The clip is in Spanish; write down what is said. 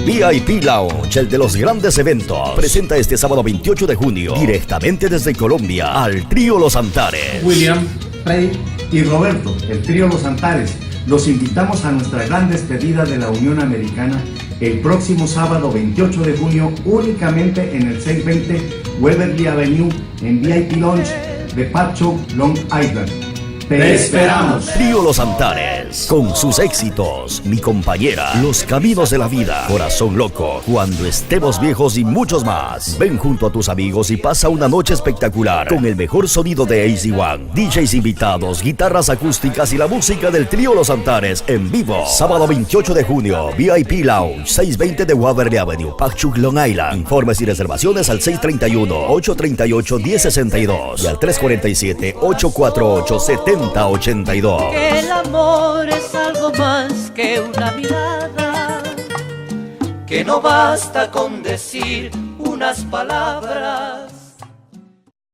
VIP Lounge, el de los grandes eventos, presenta este sábado 28 de junio, directamente desde Colombia, al trío Los Antares. William, Freddy y Roberto, el trío Los Antares. Los invitamos a nuestra gran despedida de la Unión Americana el próximo sábado 28 de junio, únicamente en el 620 Waverly Avenue, en VIP Lounge de Patchogue, Long Island. ¡Te esperamos! Trío Los Antares, con sus éxitos, Mi Compañera, Los Caminos de la Vida, Corazón Loco, Cuando Estemos Viejos y muchos más. Ven junto a tus amigos y pasa una noche espectacular con el mejor sonido de AC-1, DJs invitados, guitarras acústicas y la música del Trío Los Antares en vivo. Sábado 28 de junio, VIP Lounge, 620 de Waverly Avenue, Patchogue, Long Island. Informes y reservaciones al 631-838-1062 y al 347-848-7082. Que el amor es algo más que una mirada, que no basta con decir unas palabras.